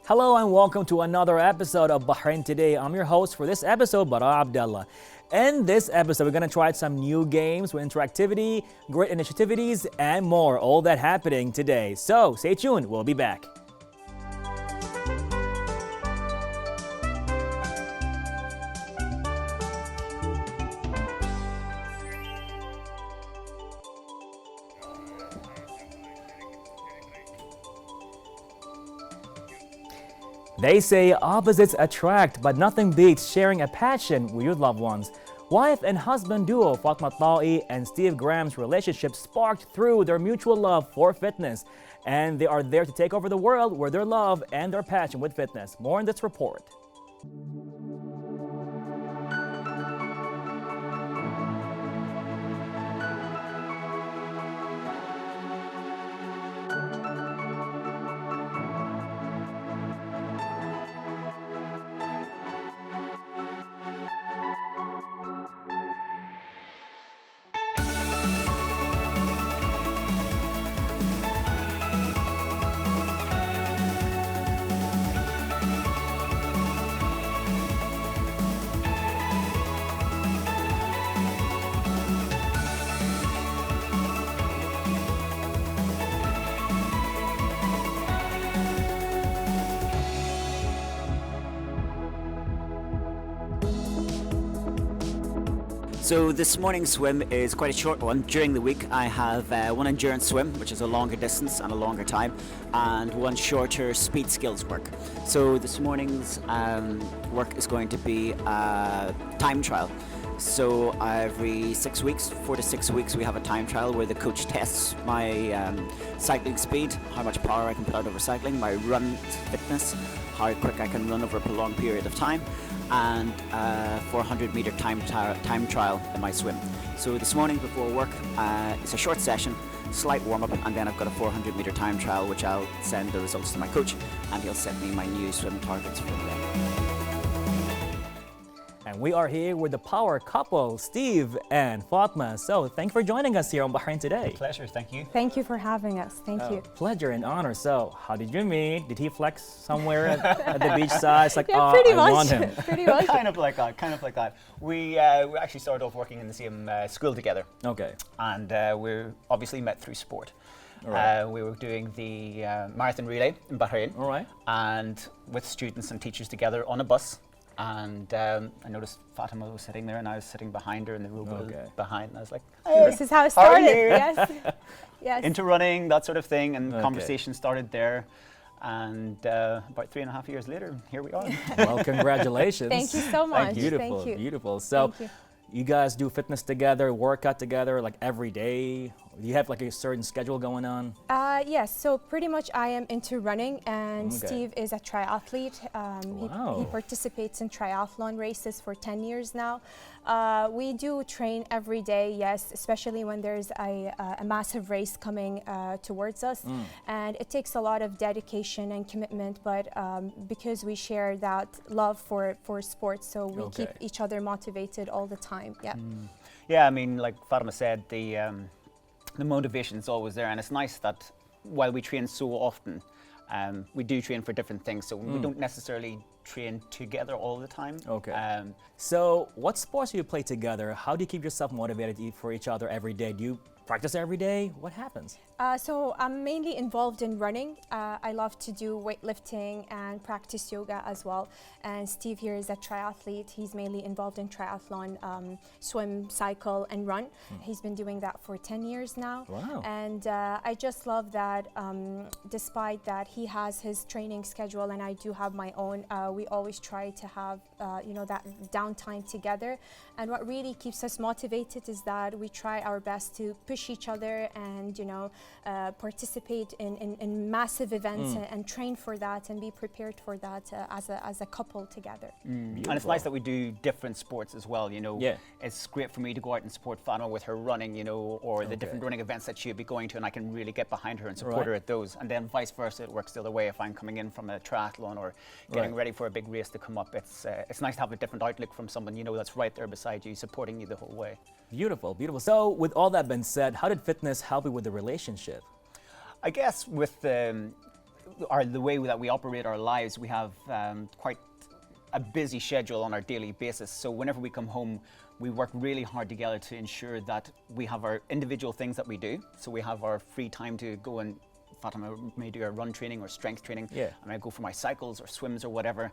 Hello and welcome to another episode of Bahrain Today. I'm your host for this episode, Bara Abdallah. In this episode, we're going to try some new games with interactivity, great initiatives, and more. All that happening today. So stay tuned. We'll be back. They say opposites attract, but nothing beats sharing a passion with your loved ones. Wife and husband duo Fatma Ta'i and Steve Graham's relationship sparked through their mutual love for fitness. And they are there to take over the world with their love and their passion with fitness. More in this report. So this morning's swim is quite a short one. During the week I have one endurance swim, which is a longer distance and a longer time, and one shorter speed skills work. So this morning's work is going to be a time trial. So every 6 weeks, 4 to 6 weeks, we have a time trial where the coach tests my cycling speed, how much power I can put out over cycling, my run fitness, how quick I can run over a prolonged period of time, and 400-meter time trial in my swim. So this morning before work, it's a short session, slight warm-up, and then I've got a 400-meter time trial which I'll send the results to my coach, and he'll set me my new swim targets for the day. And we are here with the power couple, Steve and Fatma. So thank you for joining us here on Bahrain Today. Pleasure, thank you. Thank you for having us. Thank you. Pleasure and honor. So how did you meet? Did he flex somewhere at the beach side? It's like, Yeah, pretty I much. want him. Pretty much. Kind of like that. We actually started off working in the same school together, Okay. and we obviously met through sport. All right. We were doing the marathon relay in Bahrain, All right. and with students and teachers together on a bus. And I noticed Fatima was sitting there, and I was sitting behind her in the row Okay. behind. And I was like, "Hey, This is how it how are started. you?" Yes. Yes. Into running, that sort of thing, and Okay. conversation started there. And about 3.5 years later, here we are. Well, congratulations. Thank you so much. Beautiful, Thank you. beautiful. So Thank you guys do fitness together, workout together, like every day? Do you have like a certain schedule going on? Yes, so pretty much I am into running, and Okay. Steve is a triathlete. Wow. He participates in triathlon races for 10 years now. We do train every day, yes, especially when there's a massive race coming towards us. And it takes a lot of dedication and commitment, but because we share that love for sports, so we keep Okay. each other motivated all the time. Yeah. Yeah, I mean, like Fatima said, the motivation is always there, and it's nice that while we train so often, we do train for different things, so we don't necessarily train together all the time. Okay. So what sports do you play together? How do you keep yourself motivated for each other every day? Do you practice every day? What happens? So I'm mainly involved in running. I love to do weightlifting and practice yoga as well. And Steve here is a triathlete. He's mainly involved in triathlon, swim, cycle, and run. He's been doing that for 10 years now. Wow. And I just love that despite that he has his training schedule and I do have my own, we always try to have that downtime together. And what really keeps us motivated is that we try our best to push each other and participate in massive events and train for that and be prepared for that as a couple together. And it's nice that we do different sports as well, Yeah. It's great for me to go out and support Fatima with her running, or the different running events that she'll be going to, and I can really get behind her and support her at those. And then vice versa, it works the other way. If I'm coming in from a triathlon or getting ready for a big race to come up, it's nice to have a different outlook from someone that's right there beside you, supporting you the whole way. Beautiful, beautiful. So with all that been said, how did fitness help you with the relationship? I guess with the way that we operate our lives, we have quite a busy schedule on our daily basis. So whenever we come home, we work really hard together to ensure that we have our individual things that we do. So we have our free time to go and Fatima may do a run training or strength training, and I go for my cycles or swims or whatever.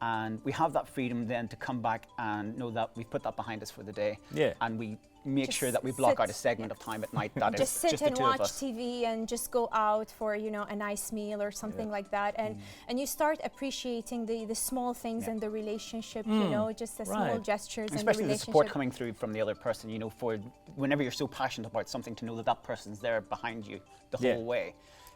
And we have that freedom then to come back and know that we've put that behind us for the day. And we make Just sure that we block out a segment of time at night that just is sit just the and two watch of us. TV and just go out for a nice meal or something like that, and you start appreciating the small things in the relationship, just the small gestures and the Especially the relationship. support coming through from the other person, for whenever you're so passionate about something, to know that that person's there behind you the whole way.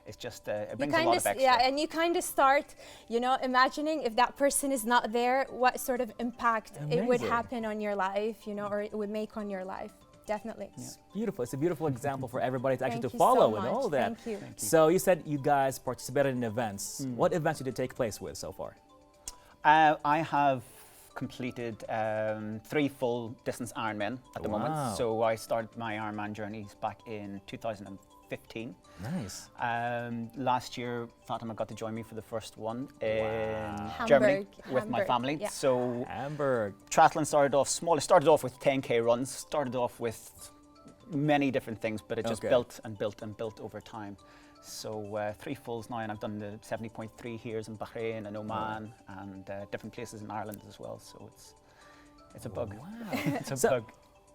It's just, it brings a lot of extra. Yeah, and you kind of start, imagining if that person is not there, what sort of impact it would happen on your life, or it would make on your life. Definitely. It's beautiful. It's a beautiful example for everybody to actually Thank to you follow so and much. all that. Thank you. So you said you guys participated in events. What events did you take place with so far? I have completed 3 full distance Ironman at the moment. So I started my Ironman journeys back in 2015. Nice. Last year, Fatima got to join me for the first one in Hamburg. Germany with my Hamburg, family. yeah. So Hamburg. triathlon started off small. It started off with 10K runs, started off with many different things, but it just built and built and built over time. So 3 fulls now, and I've done the 70.3 here in Bahrain and Oman and different places in Ireland as well. So it's a bug. Wow. It's a bug.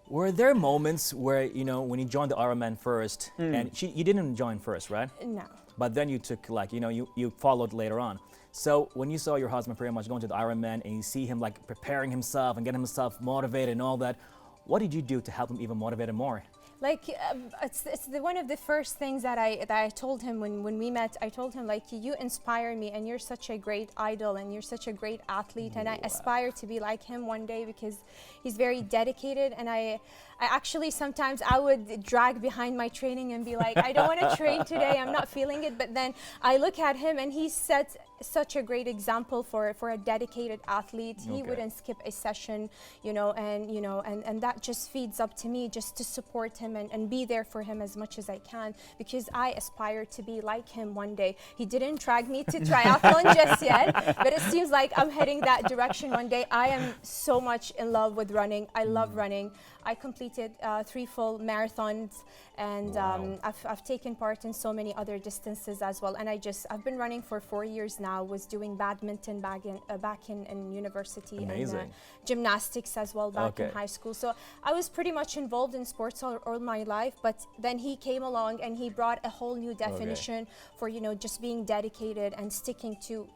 Were there moments where, when you joined the Ironman first, and you didn't join first, right? No. But then you took, you followed later on. So when you saw your husband pretty much going to the Ironman and you see him preparing himself and getting himself motivated and all that, what did you do to help him even motivate him more? It's one of the first things that I told him when we met. I told him, you inspire me, and you're such a great idol, and you're such a great athlete, and I aspire to be like him one day, because he's very dedicated. And I actually sometimes I would drag behind my training and be like, I don't want to train today, I'm not feeling it. But then I look at him, and he set such a great example for a dedicated athlete. He wouldn't skip a session, and that just feeds up to me, just to support him and be there for him as much as I can, because I aspire to be like him one day. He didn't drag me to triathlon just yet, but it seems like I'm heading that direction one day. I am so much in love with running. I love running. I completed 3 full marathons, and I've taken part in so many other distances as well. And I've been running for 4 years now. Was doing badminton back in university. Amazing. And gymnastics as well back in high school. So I was pretty much involved in sports all my life. But then he came along and he brought a whole new definition for just being dedicated and sticking to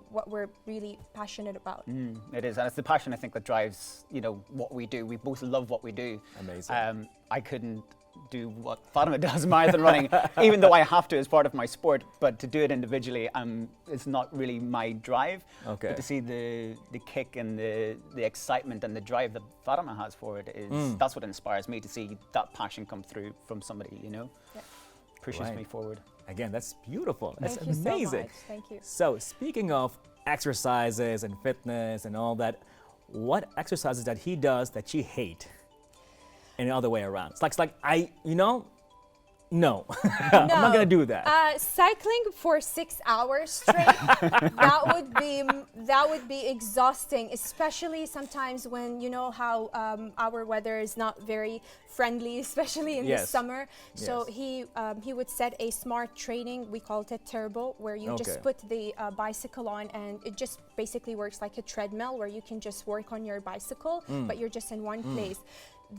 what we're really passionate about. It is, and it's the passion, I think, that drives what we do. We both love what we do. Amazing. I couldn't do what Fatima does, marathon running, even though I have to as part of my sport, but to do it individually, it's not really my drive. But to see the kick and the excitement and the drive that Fatima has for it that's what inspires me, to see that passion come through from somebody, pushes me forward. Again, that's beautiful. That's Thank you amazing. so much. Thank you. So speaking of exercises and fitness and all that, what exercises that he does that you hate? And the other way around. It's like no, I'm not gonna do that. Cycling for 6 hours straight, that would be exhausting, especially sometimes when how our weather is not very friendly, especially in the summer. So he would set a smart training. We called it turbo, where you just put the bicycle on, and it just basically works like a treadmill, where you can just work on your bicycle, but you're just in one place.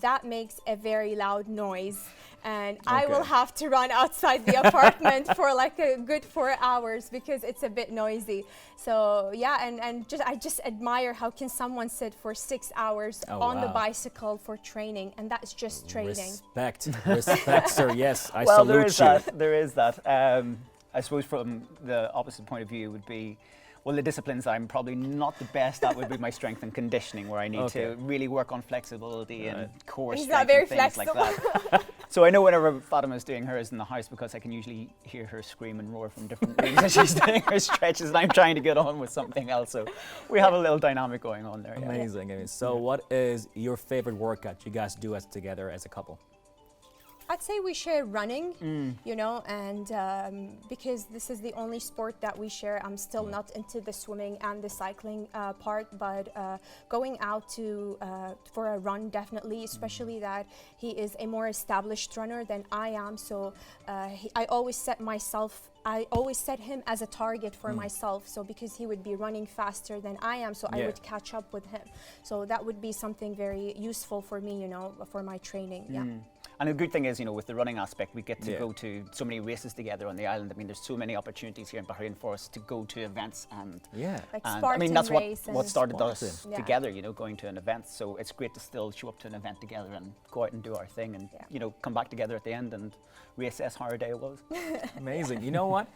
That makes a very loud noise, and I will have to run outside the apartment for a good 4 hours because it's a bit noisy. So I just admire how can someone sit for 6 hours on the bicycle for training, and that's just training. Respect, sir. Yes, I well, salute you. There is that. I suppose from the opposite point of view would be, well, the disciplines I'm probably not the best at would be my strength and conditioning, where I need to really work on flexibility and core strength and things like that. So I know whenever Fatima's doing hers in the house, because I can usually hear her scream and roar from different rooms as she's doing her stretches, and I'm trying to get on with something else. So we have a little dynamic going on there. Amazing. So what is your favorite workout you guys do together as a couple? I'd say we share running, you know, and because this is the only sport that we share. I'm still not into the swimming and the cycling part, but going out to for a run definitely, especially that he is a more established runner than I am. So I always set him as a target for myself. So because he would be running faster than I am, so I would catch up with him. So that would be something very useful for me, you know, for my training. Yeah. And the good thing is, you know, with the running aspect, we get to go to so many races together on the island. I mean, there's so many opportunities here in Bahrain for us to go to events and Like and Spartan I mean, that's race what and started us Spartan. together, you know, going to an event. So it's great to still show up to an event together and go out and do our thing and, you know, come back together at the end and reassess how our day was. Amazing. You know what?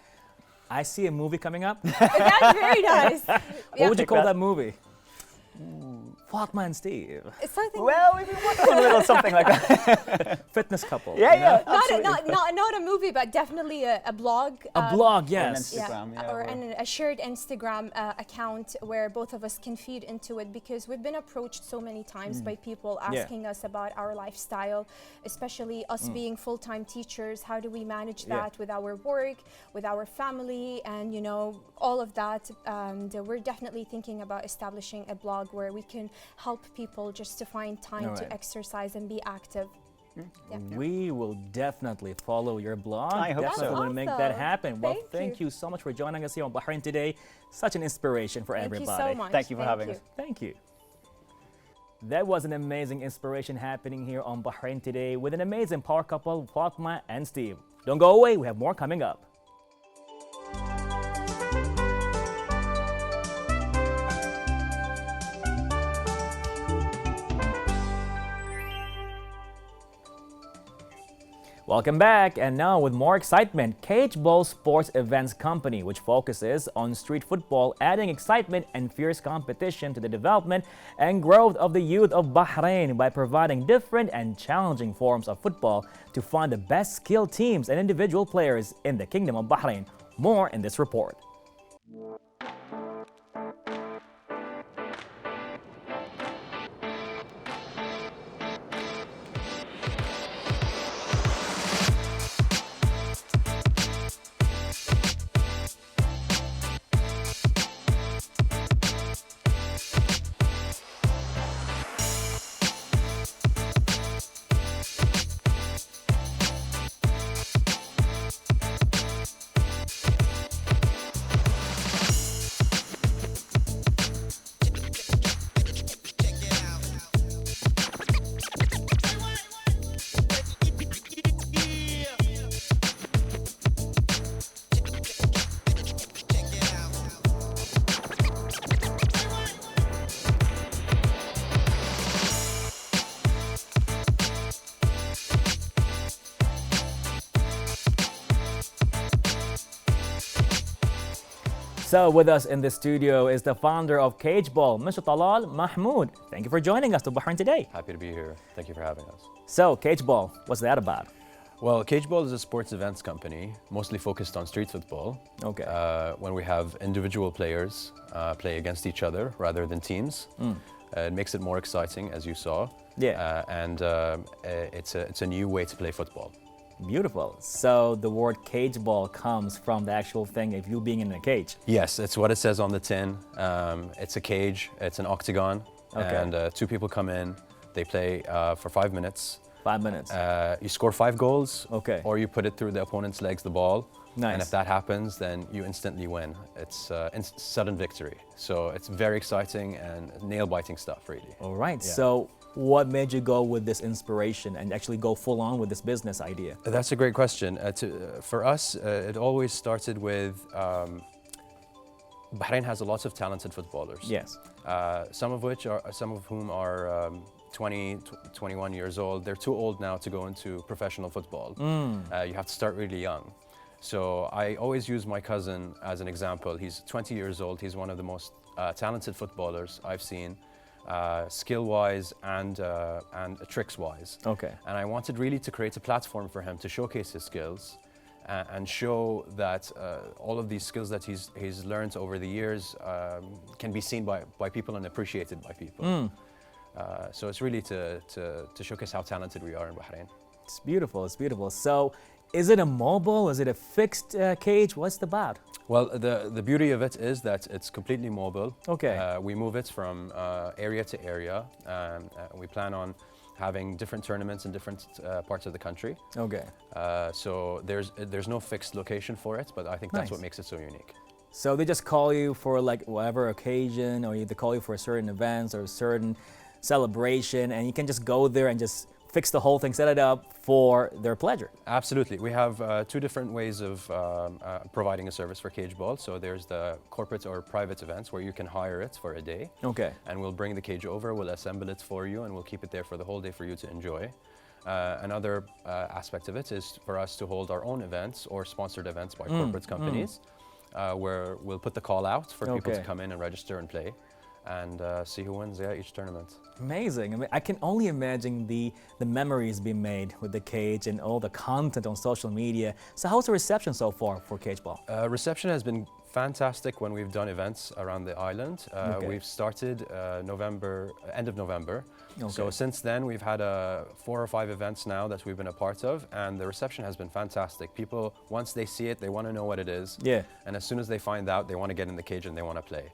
I see a movie coming up. That's very nice. What would you call that movie? Fatma and Steve. It's something. Well, we've been working on a little something like that. Fitness couple. Yeah, you know? yeah. Not a movie, but definitely a blog. A blog, yes. Instagram, yeah, or or- a shared Instagram account where both of us can feed into it, because we've been approached so many times by people asking us about our lifestyle, especially us being full-time teachers. How do we manage that with our work, with our family, and you know, all of that. And we're definitely thinking about establishing a blog where we can help people just to find time to exercise and be active. We will definitely follow your blog. I hope so. Definitely want to make that Awesome. happen. Well, Thank thank you so much for joining us here on Bahrain Today. Such an inspiration for Thank everybody. you so much. Thank you for having us. Thank you. That was an amazing inspiration happening here on Bahrain Today with an amazing power couple, Fatma and Steve. Don't go away, we have more coming up. Welcome back, and now with more excitement, Cage Ball Sports Events Company, which focuses on street football, adding excitement and fierce competition to the development and growth of the youth of Bahrain by providing different and challenging forms of football to find the best skilled teams and individual players in the Kingdom of Bahrain. More in this report. So with us in the studio is the founder of Cage Ball, Mr. Talal Mahmoud. Thank you for joining us to Bahrain Today. Happy to be here. Thank you for having us. So Cage Ball, what's that about? Well, Cage Ball is a sports events company, mostly focused on street football. Okay. When we have individual players play against each other rather than teams. It makes it more exciting, as you saw. Yeah. It's a new way to play football. Beautiful. So the word cage ball comes from the actual thing of you being in a cage. Yes, it's what it says on the tin. It's a cage, it's an octagon, Okay. and two people come in, they play for 5 minutes. 5 minutes. You score 5 goals, Okay. or you put it through the opponent's legs, the ball. Nice. And if that happens, then you instantly win. It's sudden victory. So it's very exciting and nail-biting stuff, really. All right. Yeah. So what made you go with this inspiration and actually go full on with this business idea? That's a great question. For us, it always started with Bahrain has a lot of talented footballers. Yes. Some of whom are 20, 21 years old. They're too old now to go into professional football. You have to start really young. So I always use my cousin as an example. He's 20 years old. He's one of the most talented footballers I've seen, skill-wise and tricks-wise. Okay. And I wanted really to create a platform for him to showcase his skills and show that all of these skills that he's learned over the years can be seen by people and appreciated by people. So it's really to showcase how talented we are in Bahrain. It's beautiful. It's beautiful. So, is it a mobile? Is it a fixed cage? What's it about? Well, the beauty of it is that it's completely mobile. Okay. We move it from area to area. We plan on having different tournaments in different parts of the country. Okay. So there's no fixed location for it, but I think that's Nice. what makes it so unique. So they just call you for like whatever occasion, or they call you for certain events or a certain celebration, and you can just go there and just fix the whole thing, set it up for their pleasure. Absolutely. We have two different ways of providing a service for cage ball. So there's the corporate or private events where you can hire it for a day. Okay. And we'll bring the cage over, we'll assemble it for you, and we'll keep it there for the whole day for you to enjoy. Another aspect of it is for us to hold our own events or sponsored events by corporate companies, where we'll put the call out for people to Okay. come in and register and play, and see who wins each tournament. Amazing. I mean, I can only imagine the memories being made with the cage and all the content on social media. So how's the reception so far for cage ball? Reception has been fantastic when we've done events around the island. Okay. We've started end of November. So Okay. since then, we've had 4 or 5 events now that we've been a part of, and the reception has been fantastic. People, once they see it, they want to know what it is. Yeah. And as soon as they find out, they want to get in the cage and they want to play.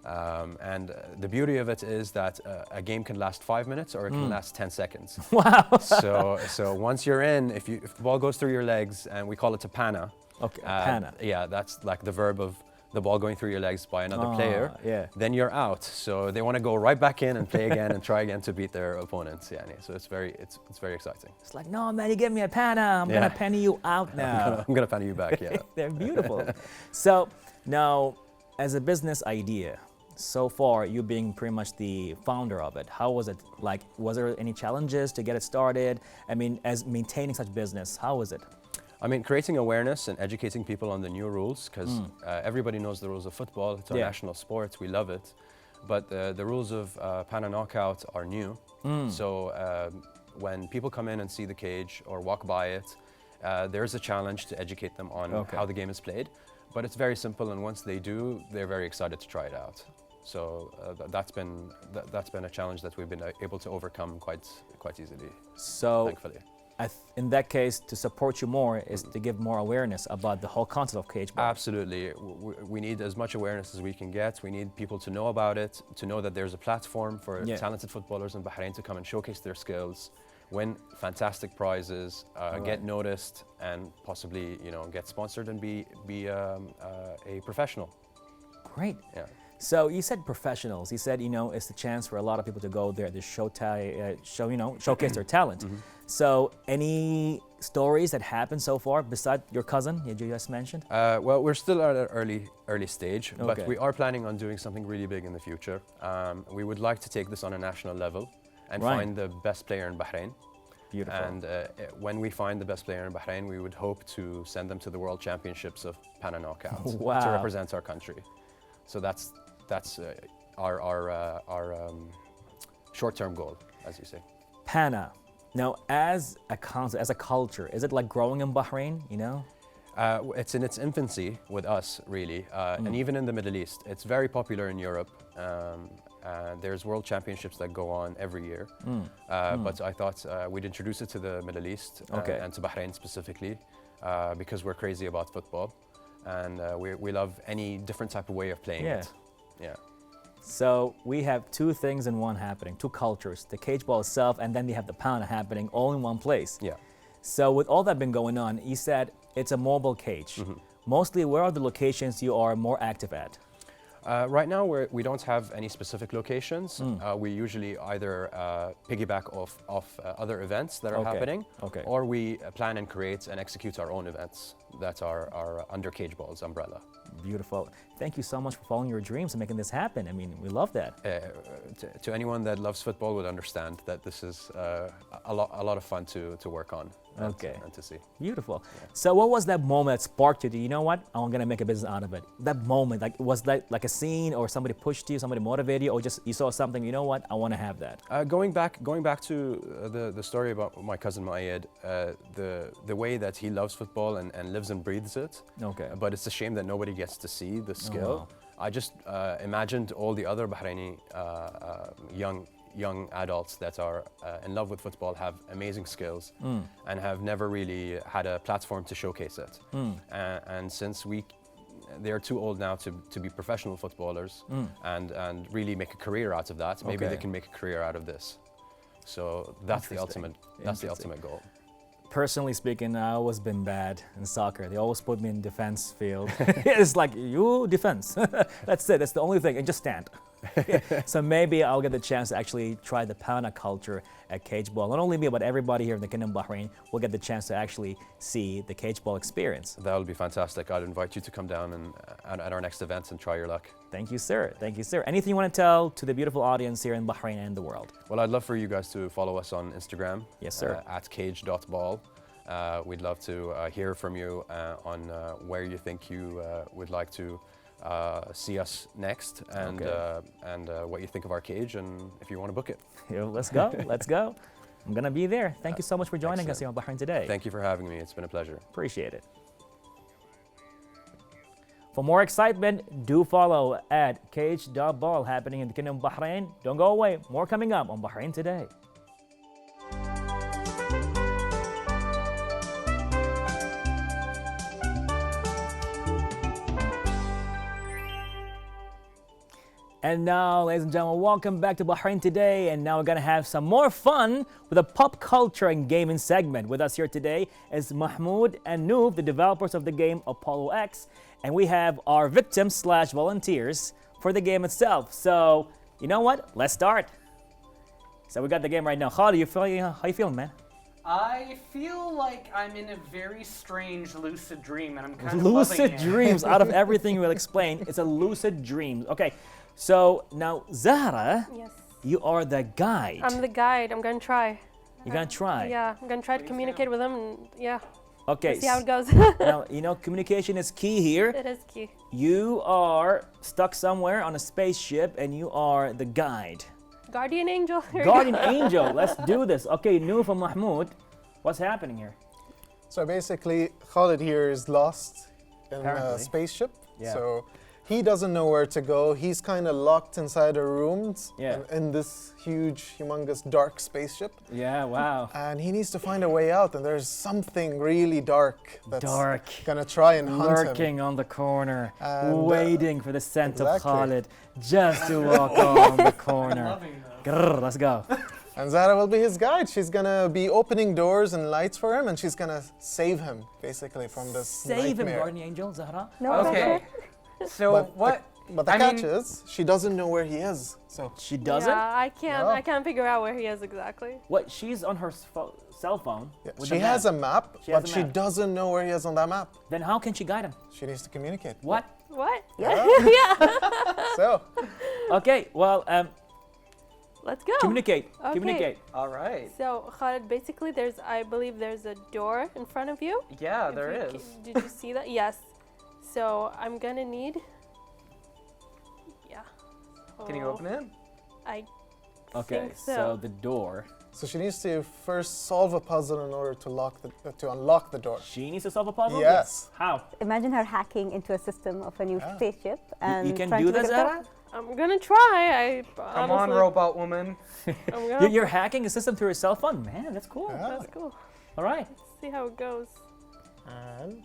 The beauty of it is that a game can last 5 minutes or it can last 10 seconds. Wow. So once you're in, if the ball goes through your legs, and we call it a pana. Okay. Pana. Yeah, that's like the verb of the ball going through your legs by another player. Yeah. Then you're out. So they want to go right back in and play again and try again to beat their opponents. Yeah, so it's very exciting. It's like, no, man, you give me a pana. I'm gonna penny you out now. I'm gonna pan you back. Yeah. They're beautiful. So now, as a business idea, so far you being pretty much the founder of it, how was it? Like, was there any challenges to get it started? I mean, as maintaining such business, how was it? I mean, creating awareness and educating people on the new rules, because everybody knows the rules of football. It's our Yeah. national sport. We love it. But the rules of Pana Knockout are new. So when people come in and see the cage or walk by it, there's a challenge to educate them on how the game is played. But it's very simple, and once they do, they're very excited to try it out. So that's been a challenge that we've been able to overcome quite easily, So thankfully. in that case, to support you more is to give more awareness about the whole concept of cage ball. Absolutely. We need as much awareness as we can get. We need people to know about it, to know that there's a platform for Yeah. talented footballers in Bahrain to come and showcase their skills, win fantastic prizes, get noticed, and possibly get sponsored and be a professional. Great. Yeah. So you said professionals. You said it's the chance for a lot of people to go there to showcase their talent. So any stories that happened so far besides your cousin you just mentioned? Well, we're still at an early stage, Okay. but we are planning on doing something really big in the future. We would like to take this on a national level and Right. find the best player in Bahrain. Beautiful. And when we find the best player in Bahrain, we would hope to send them to the World Championships of Pana Knockout Wow. to represent our country. So that's our short-term goal, as you say. Pana. Now, as a concept, as a culture, is it like growing in Bahrain? It's in its infancy with us, really, and even in the Middle East. It's very popular in Europe. There's world championships that go on every year. But I thought we'd introduce it to the Middle East Okay. and to Bahrain specifically because we're crazy about football. And we love any different type of way of playing Yeah. it. Yeah. So we have two things in one happening, two cultures, the cage ball itself, and then we have the Pana happening all in one place. Yeah. So with all that been going on, you said it's a mobile cage. Mostly, where are the locations you are more active at? Right now, we don't have any specific locations. We usually either piggyback off other events that are Okay. happening, Okay. or we plan and create and execute our own events that are under Cage Ball's umbrella. Beautiful. Thank you so much for following your dreams and making this happen. I mean, we love that. To anyone that loves football would understand that this is a lot of fun to work on and to see. Beautiful. So what was that moment that sparked you to, you know what, I'm going to make a business out of it? That moment, was that like a scene or somebody pushed you, somebody motivated you, or just you saw something, you know what, I want to have that? Going back to the story about my cousin Maayed, the way that he loves football and lives and breathes it. Okay. But it's a shame that nobody gets to see the skill. wow. I just imagined all the other Bahraini young adults that are in love with football, have amazing skills, and have never really had a platform to showcase it. And since they're too old now to be professional footballers and really make a career out of that, maybe they can make a career out of this. So that's the ultimate goal. Personally speaking, I always been bad in soccer. They always put me in defense field. It's like, you defense. That's it. That's the only thing. And just stand. So maybe I'll get the chance to actually try the Pana culture at cage ball. Not only me, but everybody here in the Kingdom of Bahrain will get the chance to actually see the cage ball experience. That would be fantastic. I'd invite you to come down and at our next event and try your luck. Thank you, sir. Thank you, sir. Anything you want to tell to the beautiful audience here in Bahrain and the world? Well, I'd love for you guys to follow us on Instagram. Yes, sir. At cage.ball. We'd love to hear from you on where you think you would like to see us next, and what you think of our cage, and if you want to book it. Let's go. Let's go. I'm going to be there. Thank you so much for joining us here on Bahrain Today. Thank you for having me. It's been a pleasure. Appreciate it. For more excitement, do follow at cage.ball happening in the Kingdom of Bahrain. Don't go away. More coming up on Bahrain Today. And now, ladies and gentlemen, welcome back to Bahrain Today. And now we're going to have some more fun with a pop culture and gaming segment. With us here today is Mahmoud and Noob, the developers of the game Apollo X. And we have our victims/volunteers for the game itself. So, you know what? Let's start. So we got the game right now. Khalid, how you feeling, man? I feel like I'm in a very strange lucid dream, and I'm kind of Lucid loving it. dreams. Out of everything you will explain, it's a lucid dream. Okay, so now Zahra, Yes. you are the guide. I'm the guide. I'm gonna try. You're gonna try. Yeah, I'm gonna try to communicate with him, and yeah, Okay. see how it goes. Now you know communication is key here. It is key. You are stuck somewhere on a spaceship, and you are the guide. Guardian angel. Here we Guardian go. angel. Let's do this. Okay, Noof and Mahmoud, what's happening here? So basically, Khalid here is lost in Apparently. a spaceship. Yeah. So he doesn't know where to go. He's kind of locked inside a room Yeah. in this huge, humongous, dark spaceship. Yeah. Wow. And he needs to find a way out. And there's something really dark that's Dark. gonna try and hunt him. Lurking on the corner, And, waiting for the scent of exactly. Khalid just to walk on the corner. Loving that. Grrr, let's go. And Zara will be his guide. She's gonna be opening doors and lights for him, and she's gonna save him, basically, from this Save him, nightmare. Guardian Angel, Zahra. No Okay. pressure. So But what? But the I catch mean- is, she doesn't know where he is. So She doesn't? Yeah, I can't. No. I can't figure out where he is exactly. What? She's on her cell phone. yeah, with she the has a map. map, She has but a she map. doesn't know where he is on that map. Then how can she guide him? She needs to communicate. What? What? Yeah. So, Okay, well, Let's go. communicate. Okay. Communicate. All right. So Khalid, basically, I believe there's a door in front of you. Yeah, If there you is. Did you see that? Yes. So I'm gonna need. Yeah. Can you So open it? I Okay, think so so. the door. so she needs to first solve a puzzle in order to unlock the door. She needs to solve a puzzle? Yes. How? Imagine her hacking into a system of a new Yeah. spaceship You and can trying do to that, look at the Zara? I'm gonna try. Come on, robot woman. I'm gonna. You're hacking a system through your cell phone? Man, that's cool. Yeah. That's cool. All right. Let's see how it goes. And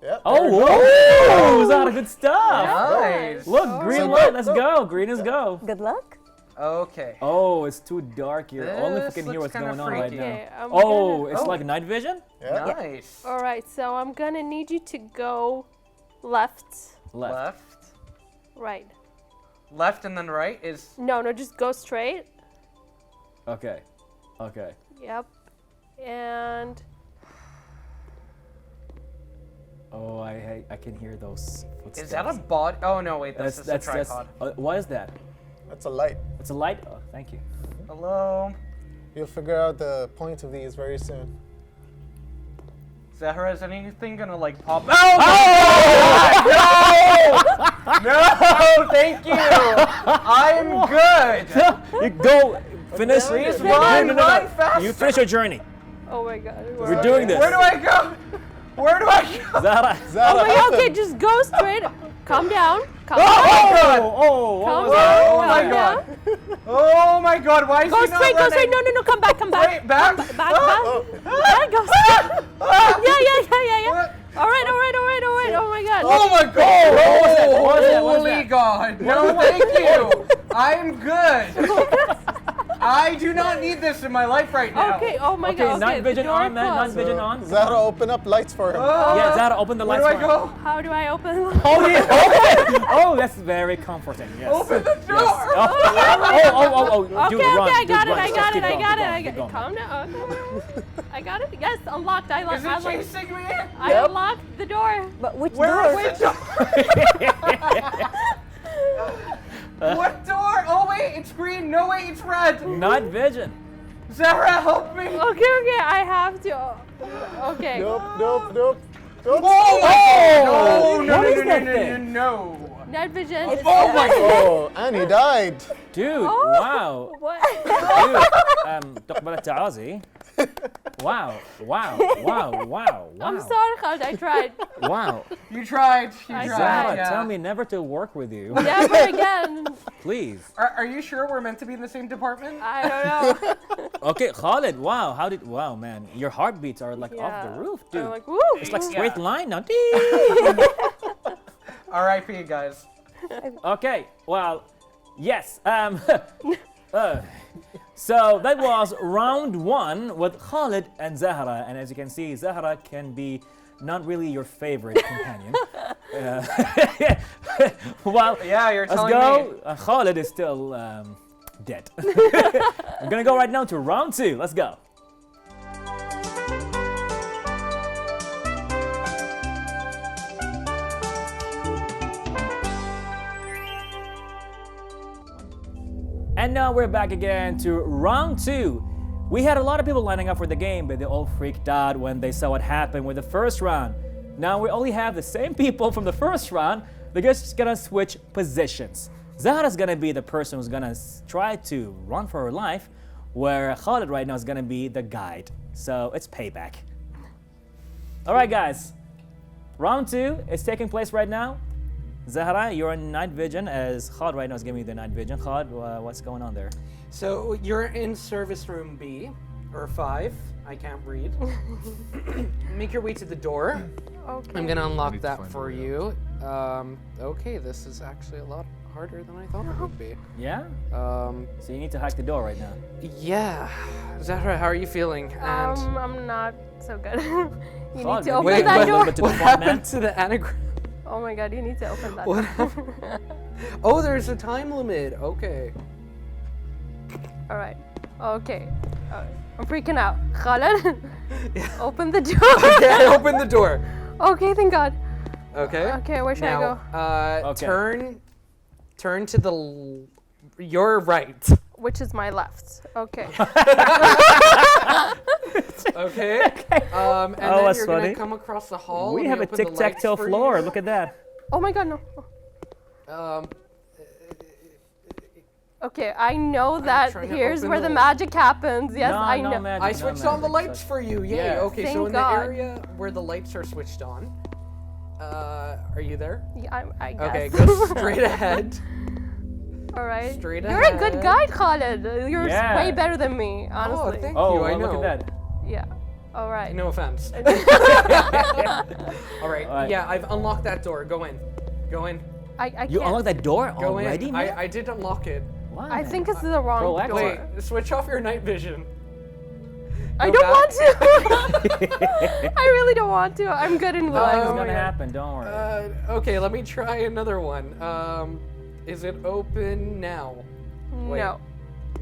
yeah. Oh, there we go. whoa! Zara, good stuff. Nice. Look, All green right. light. Let's go. Green is go. Good luck. Okay. Oh, it's too dark here. Only if we This can hear looks what's kinda going on right freaky. now. Okay, I'm Oh, gonna- it's Oh. like night vision? Yeah. Nice. All right, so I'm gonna need you to go left, Left. Left. right. Left and then right is. No, just go straight. Okay. Okay. Yep. And Oh, I can hear those footsteps. Is that a bot? Oh no, wait, that's just a tripod. What is that? That's a light. It's a light? Oh, thank you. Hello. You'll figure out the point of these very soon. Zahra, is anything gonna like pop? Oh! No, thank you. I'm good. You go finish. Please No, run, no, no, no. run faster. You finish your journey. oh my god. We're doing this. Where do I go? Where do I go? Zara. Zara, Oh my god, help okay, him. just go straight. Calm down. Calm Oh down. my god! Oh, what Calm was that? Oh my Calm god! down. Oh my god! Why is Go he not straight, go running? straight. No, come back, come back. Wait, back? Back. Back, go straight. Yeah. All right. Oh my god. Oh my god! What was that? What was that? Holy god! No, thank you. I'm good. I do not need this in my life right now. Okay, oh my Okay, god. night vision the door on, man. Night closed. vision on. Zahra, open up lights for him. Yeah, Zahra, open the Where lights. do I for go? How do I open? Oh, yeah. Oh, that's very comforting. Yes. Open the door! Oh. Okay, Dude, run, I dude, got it. run. I Just got keep it. going, keep going. Calm down. Okay. I got it. Yes, unlocked. Is it chasing me? I unlocked the door. But which Where door? is it? What door? Oh wait, it's green. No wait, it's red. Night vision. Zahra, help me. Okay, I have to. Okay. Nope. Oh my god! What is that thing? No. Night vision. Oh my god! Oh, and he died. Dude, Oh. wow. What? Dude, تقبل التعازي. Wow. I'm sorry, Khalid. I tried. Wow. You tried. You I tried. Zahra, yeah. tell me never to work with you. Never again. Please. Are you sure we're meant to be in the same department? I don't know. Okay, Khalid, wow. Wow, man. Your heartbeats are like off the roof, dude. I'm like, woo. It's like Yeah. straight line now. R.I.P. guys. Okay, well, yes. So that was round one with Khalid and Zahra. And as you can see, Zahra can be not really your favorite companion. Well, Yeah, you're let's telling go. me. Khalid is still dead. I'm gonna go right now to round two. Let's go. And now we're back again to round two. We had a lot of people lining up for the game, but they all freaked out when they saw what happened with the first round. Now we only have the same people from the first round. They're just gonna switch positions. Zahra's gonna be the person who's gonna try to run for her life, where Khalid right now is gonna be the guide. So it's payback. All right, guys. Round two is taking place right now. Zahra, you're in night vision, as Khalid right now is giving you the night vision. Khalid, what's going on there? So you're in service room B or 5. I can't read. Make your way to the door. Okay. I'm gonna unlock that for you. Okay, this is actually a lot harder than I thought it would be. Yeah? So you need to hack the door right now. Yeah. Zahra, how are you feeling? And I'm not so good. You Khalid, need to maybe open you that can go a little door. bit to the what front, man. happened to the anagram? Oh my god, you need to open that What door. Oh, there's a time limit. Okay. All right. Okay. I'm freaking out. Khalid, open the door. Okay, I opened the door. Okay, thank God. Okay. Okay, where should I Now, go? Okay. turn to the your right. Which is my left. Okay. Okay. And Oh, then that's you're funny. gonna come across the hall. We Let have me a open the tic-tac-toe lights for floor. you. Look at that. Oh my God, no. Um, Okay, I know that trying to here's open where the the- magic happens. Yes, No, I no know. magic, I no switched on the magic. lights for you. Yay. Yeah. Okay, so Thank in God. the area where the lights are switched on, are you there? Yeah, I guess. Okay, go straight ahead. All right. Straight You're a good ahead. guide, Khalid. You're Yeah. way better than me, Oh, honestly. thank Oh, you. I well, know. look at that. Yeah. All right. No offense. All right. Alright. Yeah, I've unlocked that door. Go in. Go in. I can't. You unlocked that door Go already, in. man? I did unlock it. Why? I think it's the wrong Proactive. door. Wait, switch off your night vision. I Go don't back. want to. I really don't want to. I'm good in the light. Nothing's Oh my gonna God. happen. Don't worry. Okay, let me try another one. Is it open now? Wait. No.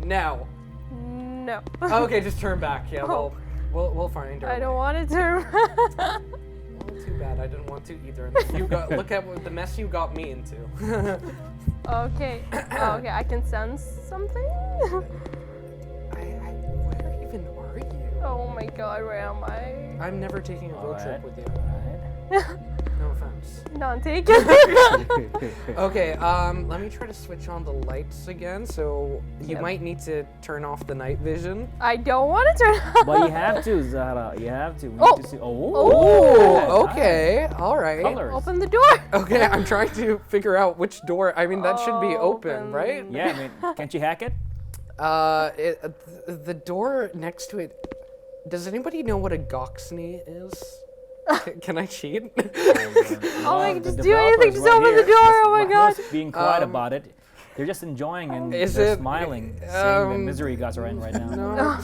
Now. No. Okay, just turn back. Yeah, Oh. we'll find her. I don't want it to. Well, too bad. I didn't want to either. You got look at what the mess you got me into. Okay. Okay, I can sense something. Where even are you? Oh my God, where am I? I'm never taking a road Alright. trip with you. Alright. No offense. lights. Not taken. Okay, let me try to switch on the lights again. So you might need to turn off the night vision. I don't want to turn on. But you have to, Zahra. You have to. We Oh. need to see. Oh, okay, all right. Colors. Open the door. Okay, I'm trying to figure out which door. I mean, that should be open, right? Yeah, I mean, can't you hack it? The door next to it. Does anybody know what a goxney is? Can I cheat? Oh my The God, just do anything. developers Just right open the here, door. Oh my just God. being quiet about it. They're just enjoying and Is they're it- smiling, seeing the misery you guys are in right now. No.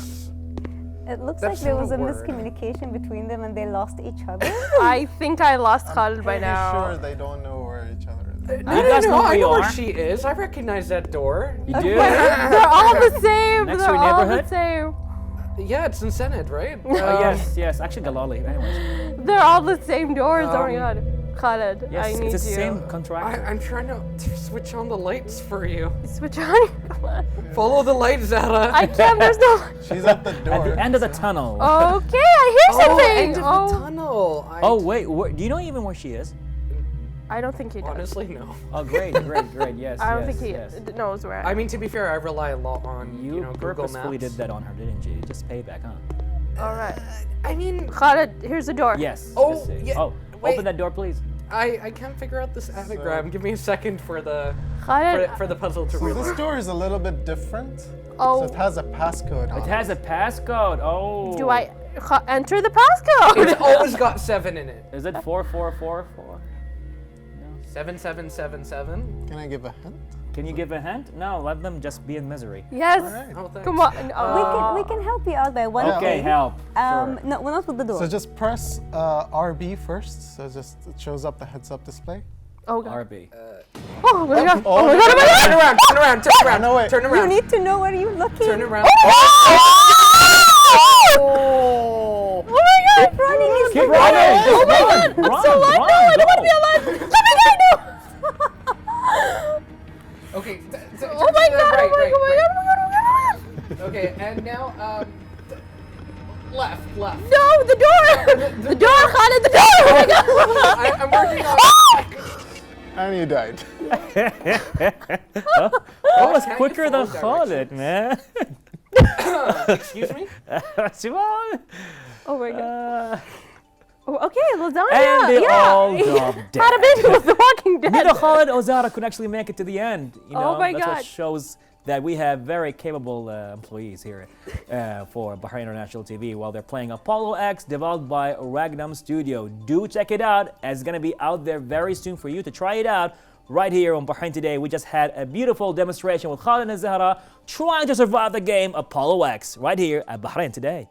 It looks That's like there not was a a word. miscommunication between them and they lost each other. I think I lost Khalid by Pretty now. sure they don't know where each other is. No, You guys know where I you know where are? she is. I recognize that door. You do? They're all the same. Next to They're your all the neighborhood? same. Yeah, it's in Senate, right? Oh, yes, yes. Actually, Galali. Anyways. They're all the same doors. Oh my God. Khalid, Yes, I need it's the you. same contractor. I'm trying to switch on the lights for you. Switch on. Come on. Follow the light, Zara. I can't. There's no. She's at the door. At the end of the tunnel. Okay, I hear something. End of the tunnel. Oh, wait. Do you know even where she is? I don't think he does. Honestly, no. Oh, great, great. Yes, I don't yes, think he yes. knows where. I mean, to be fair, I rely a lot on You, Google purposefully Maps. did that on her, didn't you? Just payback, huh? All right. I mean, Khalid, here's the door. Yes. Oh, just say- yeah, Oh, wait. open that door, please. I can't figure out this anagram. Give me a second for the Khalid. for the puzzle to So realize. this door is a little bit different. Oh. So it has a passcode on It has a passcode. Oh. Do I enter the passcode? It's always got 7 in it. Is it 4444? 7777. Can I give a hint? Can you give a hint? No, let them just be in misery. Yes. Oh, thanks. Come on. We can help you out by one Okay, thing. help. Sure. No, we're not with the door. So just press RB first. So just it shows up the heads-up display. Oh God. RB. Oh my God. Oh, Oh my God. Oh my God. Turn around, turn around, turn around. No, wait. Turn You around. need to know where you're looking. Turn around. Oh my God. Running is Keep the running! Oh my God. I'm so alive now. I don't want to be alive. Let me die now. Okay. Oh my God. Oh my God. Oh my God. Oh my God. Okay, and now left. No, the door. The door, Khalid. The door. Oh my God. I'm working on. And you died. That was can't quicker you than follow Khalid, man. Excuse me. Simon. Oh my God. Uh, Oh, okay, lasagna. and they yeah. all dropped Had a dead. baby with The Walking Dead. Neither Khalid or Zara could actually make it to the end. You know, Oh my that's God. what shows that we have very capable employees here for Bahrain International TV while they're playing Apollo X, developed by Ragnum Studio. Do check it out. It's going to be out there very soon for you to try it out. Right here on Bahrain Today, we just had a beautiful demonstration with Khalid and Zahra trying to survive the game Apollo X right here at Bahrain Today.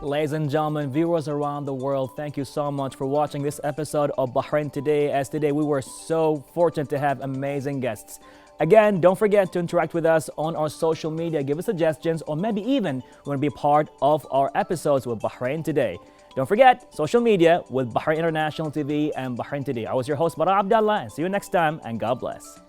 Ladies and gentlemen, viewers around the world, thank you so much for watching this episode of Bahrain Today. As today we were so fortunate to have amazing guests. Again, don't forget to interact with us on our social media, give us suggestions, or maybe even want to be part of our episodes with Bahrain Today. Don't forget, social media with Bahrain International TV and Bahrain Today. I was your host, Bara Abdallah, and see you next time, and God bless.